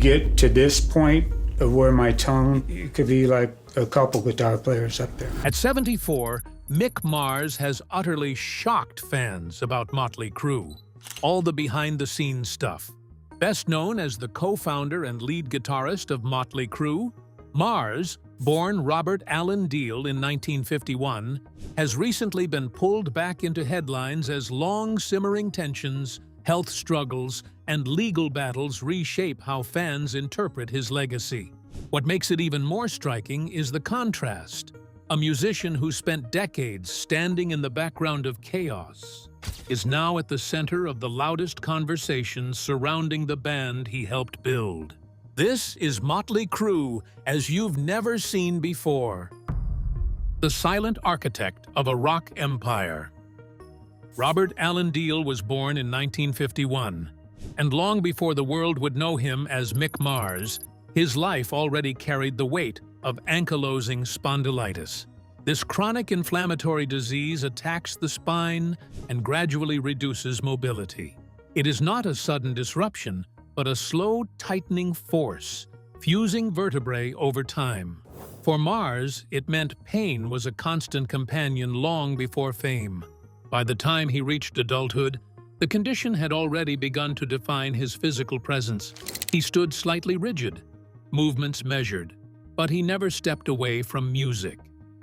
get to this point of where my tone, it could be like a couple guitar players up there. At 74, Mick Mars has utterly shocked fans about Mötley Crüe, all the behind-the-scenes stuff. Best known as the co-founder and lead guitarist of Mötley Crüe, Mars, born Robert Allen Deal in 1951, has recently been pulled back into headlines as long-simmering tensions, health struggles, and legal battles reshape how fans interpret his legacy. What makes it even more striking is the contrast. A musician who spent decades standing in the background of chaos is now at the center of the loudest conversations surrounding the band he helped build. This is Mötley Crüe as you've never seen before. The silent architect of a rock empire. Robert Allen Deal was born in 1951, and long before the world would know him as Mick Mars, his life already carried the weight of ankylosing spondylitis. This chronic inflammatory disease attacks the spine and gradually reduces mobility. It is not a sudden disruption, but a slow tightening force, fusing vertebrae over time. For Mars, it meant pain was a constant companion long before fame. By the time he reached adulthood, the condition had already begun to define his physical presence. He stood slightly rigid, movements measured, but he never stepped away from music.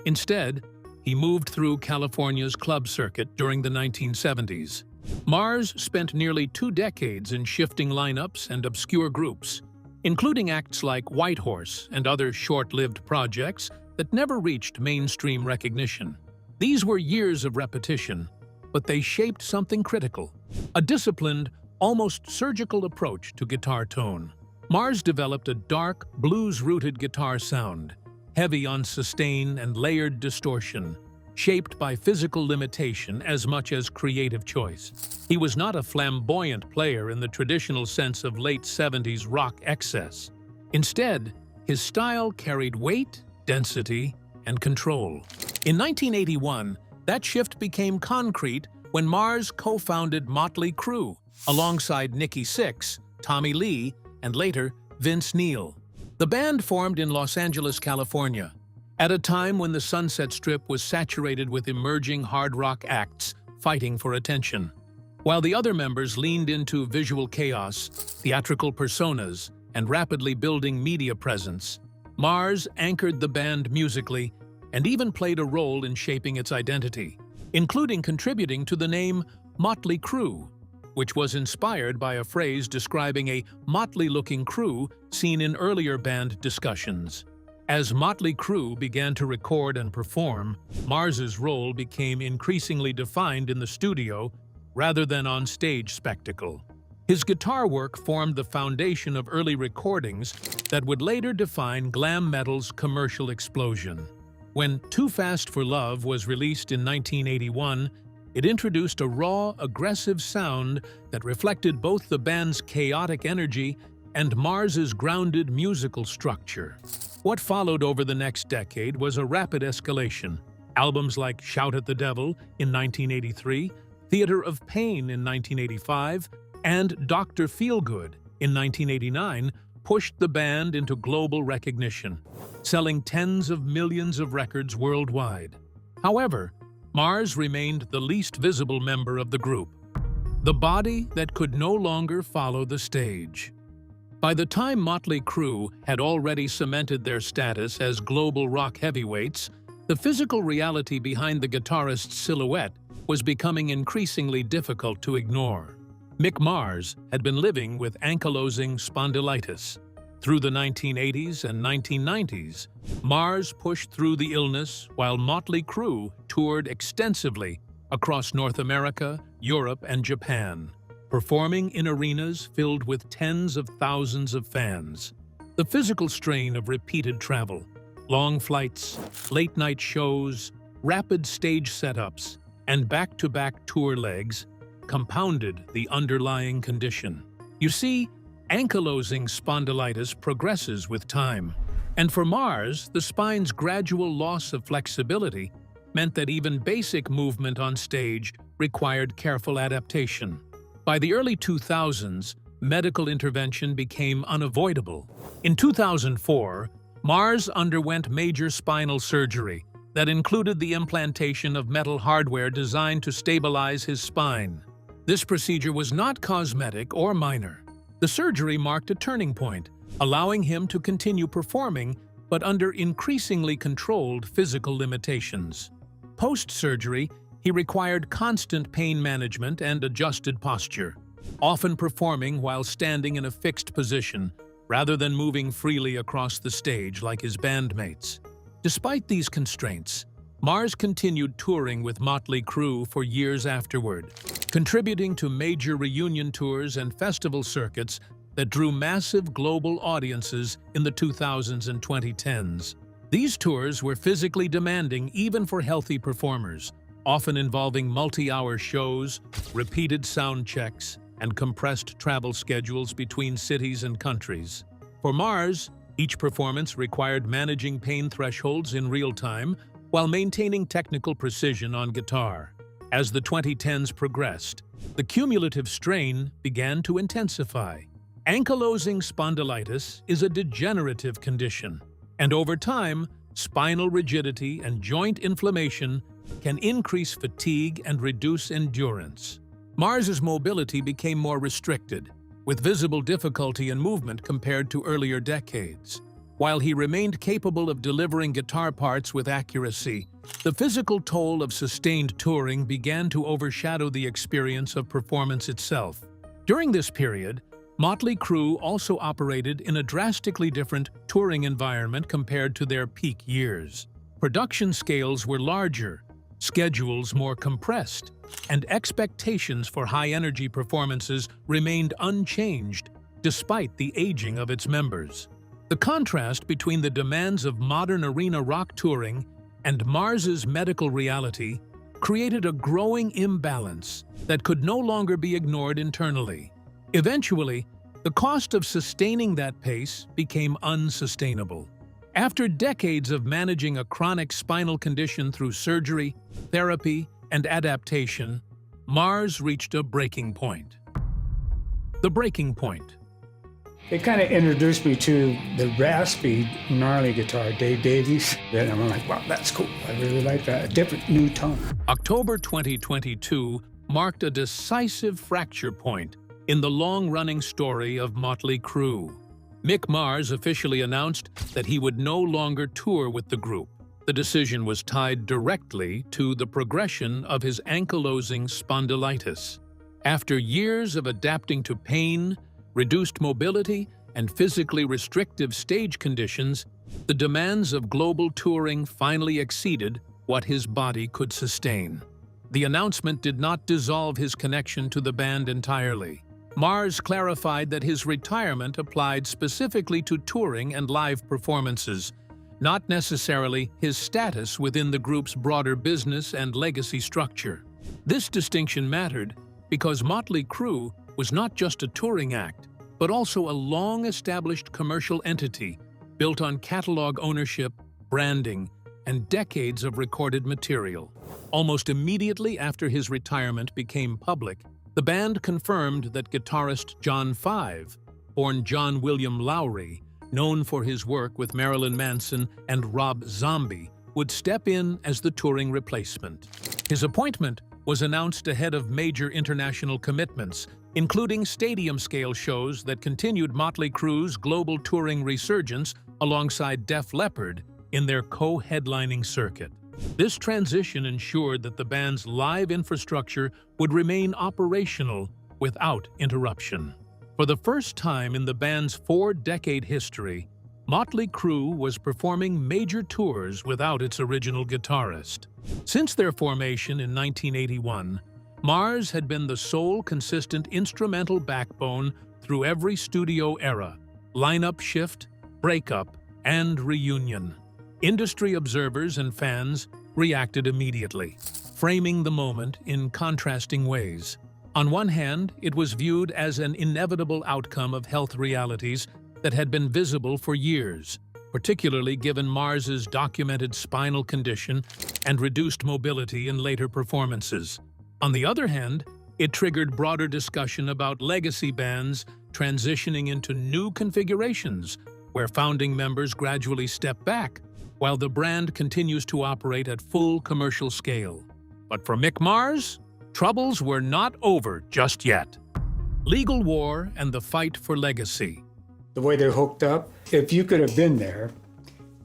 Instead, he moved through California's club circuit during the 1970s. Mars spent nearly 2 decades in shifting lineups and obscure groups, including acts like Whitehorse and other short-lived projects that never reached mainstream recognition. These were years of repetition, but they shaped something critical, a disciplined, almost surgical approach to guitar tone. Mars developed a dark, blues-rooted guitar sound, heavy on sustain and layered distortion, shaped by physical limitation as much as creative choice. He was not a flamboyant player in the traditional sense of late 70s rock excess. Instead, his style carried weight, density, and control. In 1981, that shift became concrete when Mars co-founded Mötley Crüe, alongside Nikki Sixx, Tommy Lee, and later Vince Neil. The band formed in Los Angeles, California, at a time when the Sunset Strip was saturated with emerging hard rock acts fighting for attention. While the other members leaned into visual chaos, theatrical personas, and rapidly building media presence, Mars anchored the band musically and even played a role in shaping its identity, including contributing to the name Mötley Crüe, which was inspired by a phrase describing a motley-looking crew seen in earlier band discussions. As Mötley Crüe began to record and perform, Mars's role became increasingly defined in the studio rather than on stage spectacle. His guitar work formed the foundation of early recordings that would later define glam metal's commercial explosion. When Too Fast for Love was released in 1981, it introduced a raw, aggressive sound that reflected both the band's chaotic energy and Mars's grounded musical structure. What followed over the next decade was a rapid escalation. Albums like Shout at the Devil in 1983, Theater of Pain in 1985, and Dr. Feelgood in 1989 pushed the band into global recognition, selling tens of millions of records worldwide. However, Mars remained the least visible member of the group, the body that could no longer follow the stage. By the time Mötley Crüe had already cemented their status as global rock heavyweights, the physical reality behind the guitarist's silhouette was becoming increasingly difficult to ignore. Mick Mars had been living with ankylosing spondylitis. Through the 1980s and 1990s, Mars pushed through the illness while Mötley Crüe toured extensively across North America, Europe, and Japan, performing in arenas filled with tens of thousands of fans. The physical strain of repeated travel, long flights, late-night shows, rapid stage setups, and back-to-back tour legs compounded the underlying condition. You see, ankylosing spondylitis progresses with time, and for Mars, the spine's gradual loss of flexibility meant that even basic movement on stage required careful adaptation. By the early 2000s, medical intervention became unavoidable. In 2004, Mars underwent major spinal surgery that included the implantation of metal hardware designed to stabilize his spine. This procedure was not cosmetic or minor. The surgery marked a turning point, allowing him to continue performing, but under increasingly controlled physical limitations. Post-surgery, he required constant pain management and adjusted posture, often performing while standing in a fixed position rather than moving freely across the stage like his bandmates. Despite these constraints, Mars continued touring with Mötley Crüe for years afterward, contributing to major reunion tours and festival circuits that drew massive global audiences in the 2000s and 2010s. These tours were physically demanding even for healthy performers, often involving multi-hour shows, repeated sound checks, and compressed travel schedules between cities and countries. For Mars, each performance required managing pain thresholds in real time while maintaining technical precision on guitar. As the 2010s progressed, the cumulative strain began to intensify. Ankylosing spondylitis is a degenerative condition, and over time, spinal rigidity and joint inflammation can increase fatigue and reduce endurance. Mars's mobility became more restricted, with visible difficulty in movement compared to earlier decades. While he remained capable of delivering guitar parts with accuracy, the physical toll of sustained touring began to overshadow the experience of performance itself. During this period, Mötley Crüe also operated in a drastically different touring environment compared to their peak years. Production scales were larger, schedules more compressed, and expectations for high-energy performances remained unchanged despite the aging of its members. The contrast between the demands of modern arena rock touring and Mars's medical reality created a growing imbalance that could no longer be ignored internally. Eventually, the cost of sustaining that pace became unsustainable. After decades of managing a chronic spinal condition through surgery, therapy, and adaptation, Mars reached a breaking point. The breaking point. It kind of introduced me to the raspy, gnarly guitar, Dave Davies. And I'm like, wow, that's cool. I really like that. A different new tone. October 2022 marked a decisive fracture point in the long-running story of Mötley Crüe. Mick Mars officially announced that he would no longer tour with the group. The decision was tied directly to the progression of his ankylosing spondylitis. After years of adapting to pain, reduced mobility, and physically restrictive stage conditions, the demands of global touring finally exceeded what his body could sustain. The announcement did not dissolve his connection to the band entirely. Mars clarified that his retirement applied specifically to touring and live performances, not necessarily his status within the group's broader business and legacy structure. This distinction mattered because Mötley Crüe was not just a touring act, but also a long-established commercial entity built on catalog ownership, branding, and decades of recorded material. Almost immediately after his retirement became public, the band confirmed that guitarist John Five, born John William Lowry, known for his work with Marilyn Manson and Rob Zombie, would step in as the touring replacement. His appointment was announced ahead of major international commitments, including stadium-scale shows that continued Mötley Crüe's global touring resurgence alongside Def Leppard in their co-headlining circuit. This transition ensured that the band's live infrastructure would remain operational without interruption. For the first time in the band's 4-decade history, Mötley Crüe was performing major tours without its original guitarist. Since their formation in 1981, Mars had been the sole consistent instrumental backbone through every studio era, lineup shift, breakup, and reunion. Industry observers and fans reacted immediately, framing the moment in contrasting ways. On one hand, it was viewed as an inevitable outcome of health realities that had been visible for years, particularly given Mars's documented spinal condition and reduced mobility in later performances. On the other hand, it triggered broader discussion about legacy bands transitioning into new configurations where founding members gradually step back while the brand continues to operate at full commercial scale. But for Mick Mars, troubles were not over just yet. Legal war and the fight for legacy. The way they're hooked up, if you could have been there,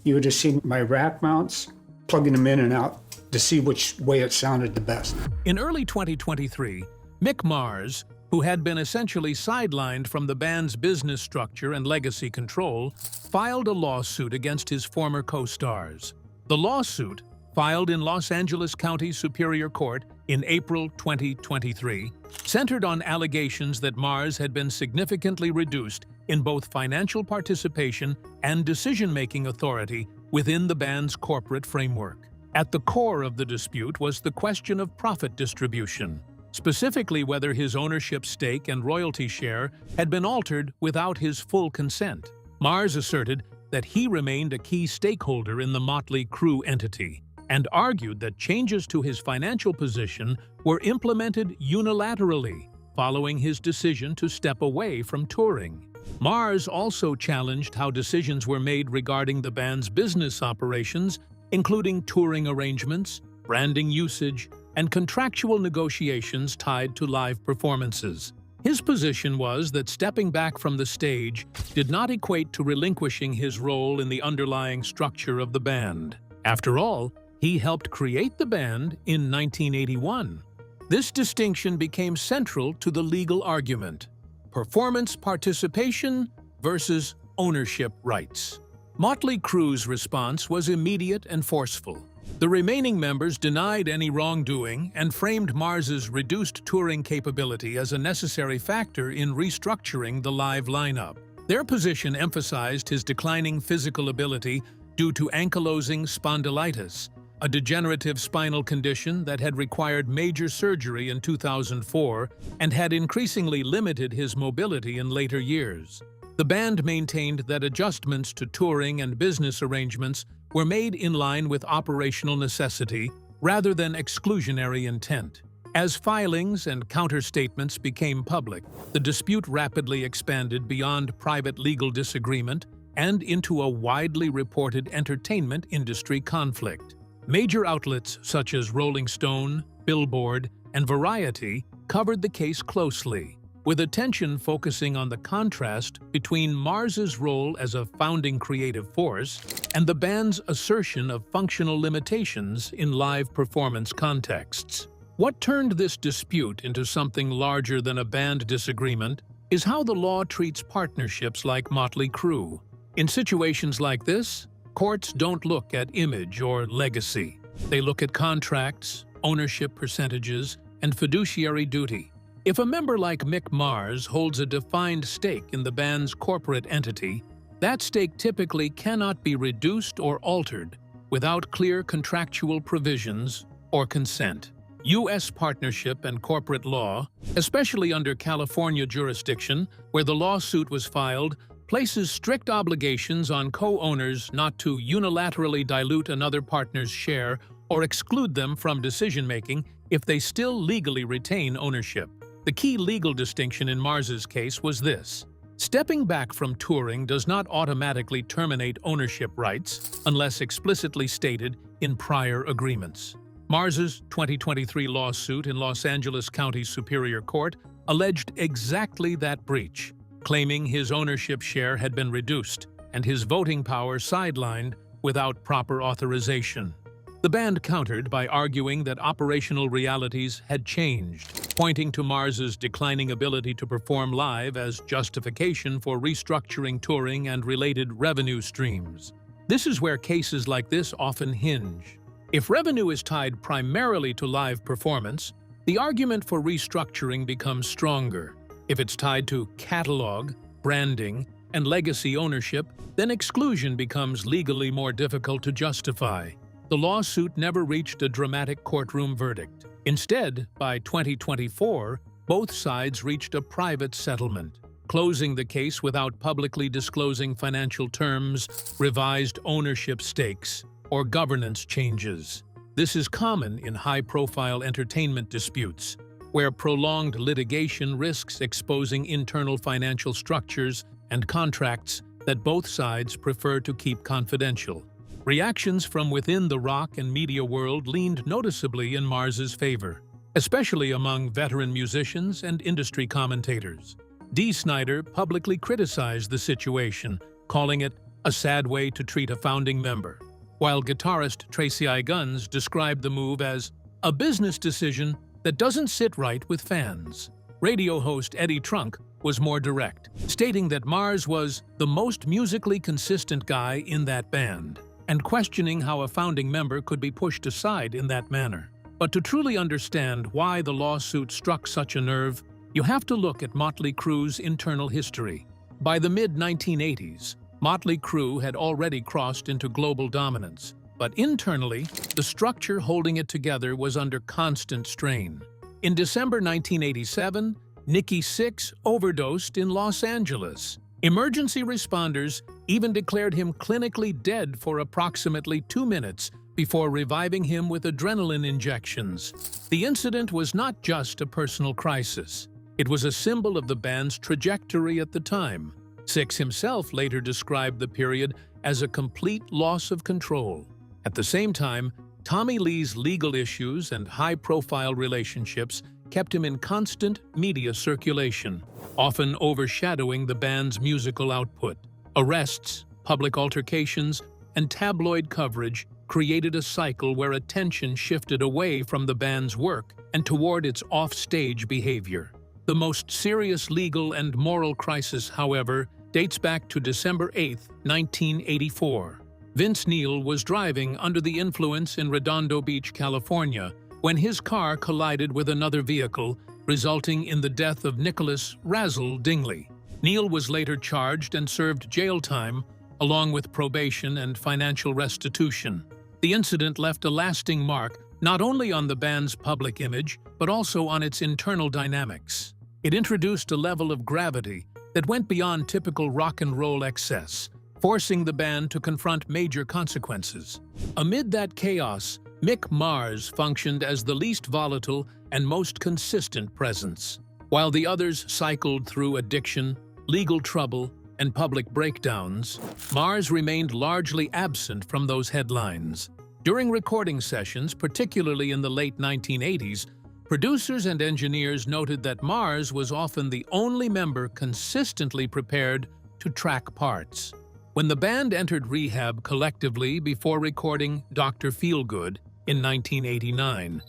you would have seen my rack mounts, plugging them in and out to see which way it sounded the best. In early 2023, Mick Mars, who had been essentially sidelined from the band's business structure and legacy control, filed a lawsuit against his former co-stars. The lawsuit, filed in Los Angeles County Superior Court in April 2023, centered on allegations that Mars had been significantly reduced in both financial participation and decision-making authority within the band's corporate framework. At the core of the dispute was the question of profit distribution, specifically whether his ownership stake and royalty share had been altered without his full consent. Mars asserted that he remained a key stakeholder in the Mötley Crüe entity, and argued that changes to his financial position were implemented unilaterally following his decision to step away from touring. Mars also challenged how decisions were made regarding the band's business operations, including touring arrangements, branding usage, and contractual negotiations tied to live performances. His position was that stepping back from the stage did not equate to relinquishing his role in the underlying structure of the band. After all, he helped create the band in 1981. This distinction became central to the legal argument: performance participation versus ownership rights. Mötley Crüe's response was immediate and forceful. The remaining members denied any wrongdoing and framed Mars's reduced touring capability as a necessary factor in restructuring the live lineup. Their position emphasized his declining physical ability due to ankylosing spondylitis, a degenerative spinal condition that had required major surgery in 2004 and had increasingly limited his mobility in later years. The band maintained that adjustments to touring and business arrangements were made in line with operational necessity rather than exclusionary intent. As filings and counterstatements became public, the dispute rapidly expanded beyond private legal disagreement and into a widely reported entertainment industry conflict. Major outlets such as Rolling Stone, Billboard, and Variety covered the case closely, with attention focusing on the contrast between Mars's role as a founding creative force and the band's assertion of functional limitations in live performance contexts. What turned this dispute into something larger than a band disagreement is how the law treats partnerships like Mötley Crüe. In situations like this, courts don't look at image or legacy. They look at contracts, ownership percentages, and fiduciary duty. If a member like Mick Mars holds a defined stake in the band's corporate entity, that stake typically cannot be reduced or altered without clear contractual provisions or consent. U.S. partnership and corporate law, especially under California jurisdiction, where the lawsuit was filed, places strict obligations on co-owners not to unilaterally dilute another partner's share or exclude them from decision-making if they still legally retain ownership. The key legal distinction in Mars's case was this: stepping back from touring does not automatically terminate ownership rights unless explicitly stated in prior agreements. Mars's 2023 lawsuit in Los Angeles County Superior Court alleged exactly that breach, claiming his ownership share had been reduced and his voting power sidelined without proper authorization. The band countered by arguing that operational realities had changed, pointing to Mars's declining ability to perform live as justification for restructuring touring and related revenue streams. This is where cases like this often hinge. If revenue is tied primarily to live performance, the argument for restructuring becomes stronger. If it's tied to catalog, branding, and legacy ownership, then exclusion becomes legally more difficult to justify. The lawsuit never reached a dramatic courtroom verdict. Instead, by 2024, both sides reached a private settlement, closing the case without publicly disclosing financial terms, revised ownership stakes, or governance changes. This is common in high-profile entertainment disputes, where prolonged litigation risks exposing internal financial structures and contracts that both sides prefer to keep confidential. Reactions from within the rock and media world leaned noticeably in Mars's favor, especially among veteran musicians and industry commentators. Dee Snider publicly criticized the situation, calling it a sad way to treat a founding member, while guitarist Tracy I. Guns described the move as a business decision that doesn't sit right with fans. Radio host Eddie Trunk was more direct, stating that Mars was the most musically consistent guy in that band, and questioning how a founding member could be pushed aside in that manner. But to truly understand why the lawsuit struck such a nerve, you have to look at Mötley Crüe's internal history. By the mid-1980s, Mötley Crüe had already crossed into global dominance, but internally, the structure holding it together was under constant strain. In December 1987, Nikki Sixx overdosed in Los Angeles. Emergency responders even declared him clinically dead for approximately 2 minutes before reviving him with adrenaline injections. The incident was not just a personal crisis. It was a symbol of the band's trajectory at the time. Sixx himself later described the period as a complete loss of control. At the same time, Tommy Lee's legal issues and high-profile relationships kept him in constant media circulation, often overshadowing the band's musical output. Arrests, public altercations, and tabloid coverage created a cycle where attention shifted away from the band's work and toward its off-stage behavior. The most serious legal and moral crisis, however, dates back to December 8, 1984. Vince Neil was driving under the influence in Redondo Beach, California, when his car collided with another vehicle, resulting in the death of Nicholas "Razzle" Dingley. Neil was later charged and served jail time, along with probation and financial restitution. The incident left a lasting mark not only on the band's public image, but also on its internal dynamics. It introduced a level of gravity that went beyond typical rock and roll excess, forcing the band to confront major consequences. Amid that chaos, Mick Mars functioned as the least volatile and most consistent presence. While the others cycled through addiction, legal trouble, and public breakdowns, Mars remained largely absent from those headlines. During recording sessions, particularly in the late 1980s, producers and engineers noted that Mars was often the only member consistently prepared to track parts. When the band entered rehab collectively before recording Dr. Feelgood in 1989,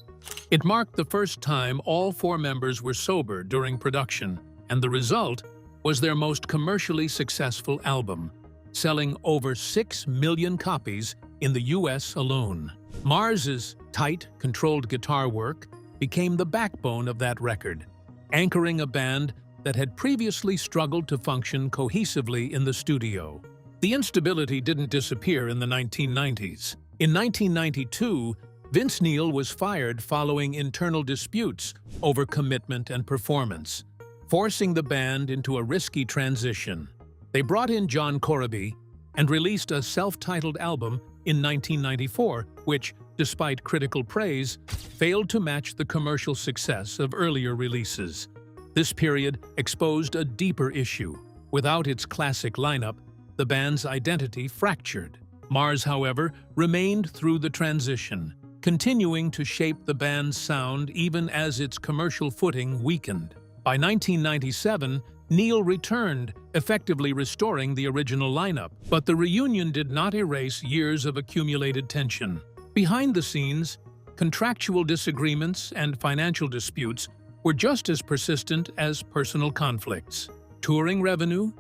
it marked the first time all 4 members were sober during production, and the result was their most commercially successful album, selling over 6 million copies in the US alone. Mars's tight, controlled guitar work became the backbone of that record, anchoring a band that had previously struggled to function cohesively in the studio. The instability didn't disappear in the 1990s. In 1992, Vince Neil was fired following internal disputes over commitment and performance, forcing the band into a risky transition. They brought in John Corabi and released a self-titled album in 1994, which, despite critical praise, failed to match the commercial success of earlier releases. This period exposed a deeper issue. Without its classic lineup, the band's identity fractured. Mars, however, remained through the transition, continuing to shape the band's sound even as its commercial footing weakened. By 1997, Neil returned, effectively restoring the original lineup, but the reunion did not erase years of accumulated tension. Behind the scenes, contractual disagreements and financial disputes were just as persistent as personal conflicts. Touring revenue,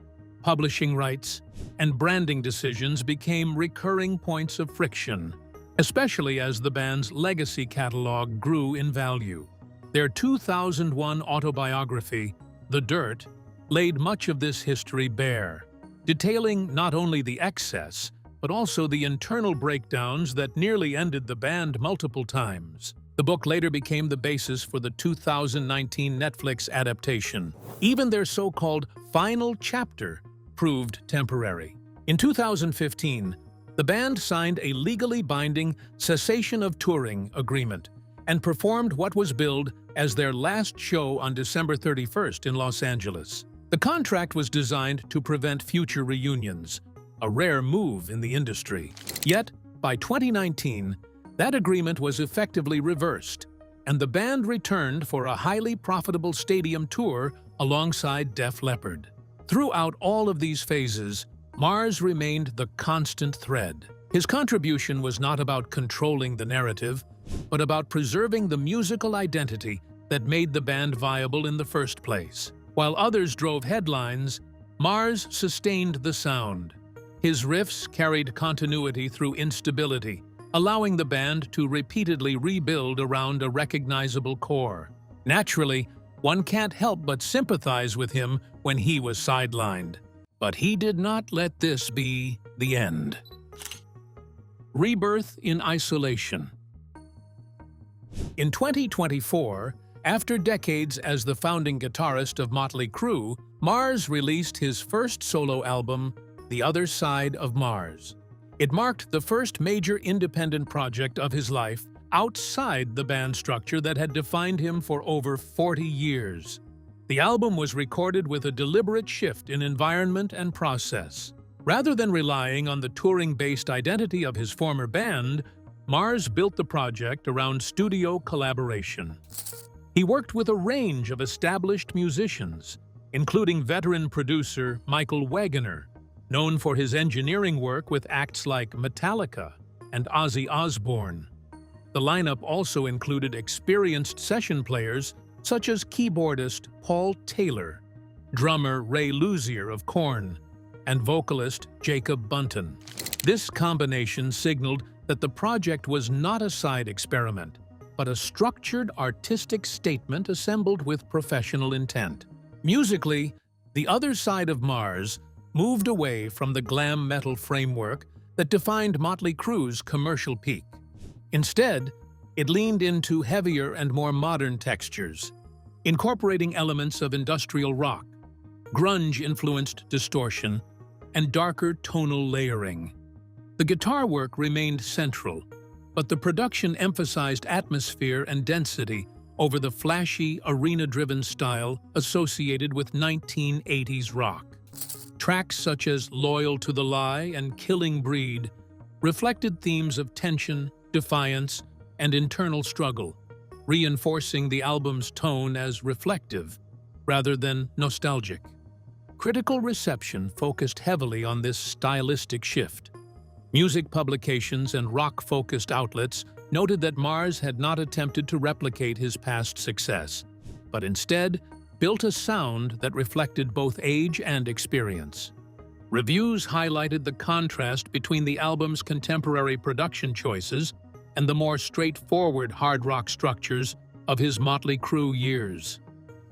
publishing rights, and branding decisions became recurring points of friction, especially as the band's legacy catalog grew in value. Their 2001 autobiography, The Dirt, laid much of this history bare, detailing not only the excess, but also the internal breakdowns that nearly ended the band multiple times. The book later became the basis for the 2019 Netflix adaptation. Even their so-called final chapter proved temporary. In 2015, the band signed a legally binding cessation of touring agreement, and performed what was billed as their last show on December 31st in Los Angeles. The contract was designed to prevent future reunions, a rare move in the industry. Yet, by 2019, that agreement was effectively reversed, and the band returned for a highly profitable stadium tour alongside Def Leppard. Throughout all of these phases, Mars remained the constant thread. His contribution was not about controlling the narrative, but about preserving the musical identity that made the band viable in the first place. While others drove headlines, Mars sustained the sound. His riffs carried continuity through instability, allowing the band to repeatedly rebuild around a recognizable core. Naturally, one can't help but sympathize with him when he was sidelined. But he did not let this be the end. Rebirth in isolation. In 2024, after decades as the founding guitarist of Mötley Crüe, Mars released his first solo album, The Other Side of Mars. It marked the first major independent project of his life outside the band structure that had defined him for over 40 years. The album was recorded with a deliberate shift in environment and process. Rather than relying on the touring-based identity of his former band, Mars built the project around studio collaboration. He worked with a range of established musicians, including veteran producer Michael Wagoner, known for his engineering work with acts like Metallica and Ozzy Osbourne. The lineup also included experienced session players such as keyboardist Paul Taylor, drummer Ray Luzier of Korn, and vocalist Jacob Bunton. This combination signaled that the project was not a side experiment, but a structured artistic statement assembled with professional intent. Musically, The Other Side of Mars moved away from the glam metal framework that defined Mötley Crüe's commercial peak. Instead, it leaned into heavier and more modern textures, incorporating elements of industrial rock, grunge-influenced distortion, and darker tonal layering. The guitar work remained central, but the production emphasized atmosphere and density over the flashy, arena-driven style associated with 1980s rock. Tracks such as Loyal to the Lie and Killing Breed reflected themes of tension, defiance, and internal struggle, reinforcing the album's tone as reflective rather than nostalgic. Critical reception focused heavily on this stylistic shift. Music publications and rock-focused outlets noted that Mars had not attempted to replicate his past success, but instead built a sound that reflected both age and experience. Reviews highlighted the contrast between the album's contemporary production choices and the more straightforward hard rock structures of his Mötley Crüe years.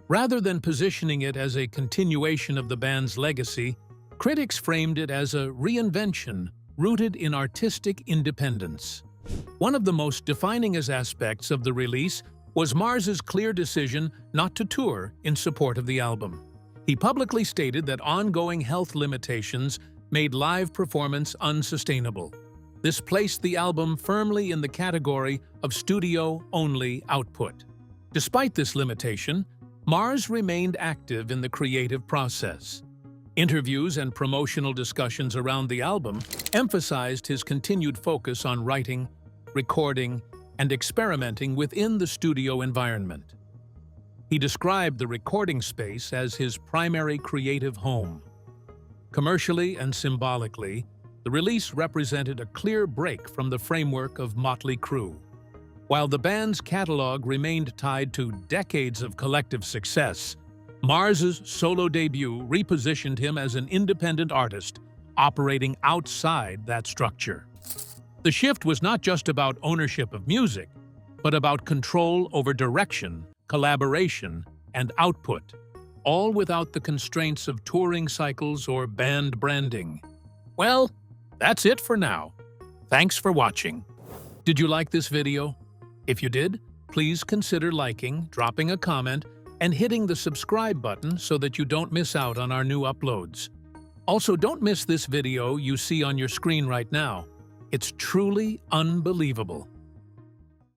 Rather than positioning it as a continuation of the band's legacy, critics framed it as a reinvention rooted in artistic independence. One of the most defining aspects of the release was Mars's clear decision not to tour in support of the album. He publicly stated that ongoing health limitations made live performance unsustainable. This placed the album firmly in the category of studio-only output. Despite this limitation, Mars remained active in the creative process. Interviews and promotional discussions around the album emphasized his continued focus on writing, recording, and experimenting within the studio environment. He described the recording space as his primary creative home. Commercially and symbolically, the release represented a clear break from the framework of Mötley Crüe. While the band's catalog remained tied to decades of collective success, Mars's solo debut repositioned him as an independent artist, operating outside that structure. The shift was not just about ownership of music, but about control over direction, collaboration, and output, all without the constraints of touring cycles or band branding. Well, that's it for now. Thanks for watching. Did you like this video? If you did, please consider liking, dropping a comment, and hitting the subscribe button so that you don't miss out on our new uploads. Also, don't miss this video you see on your screen right now. It's truly unbelievable.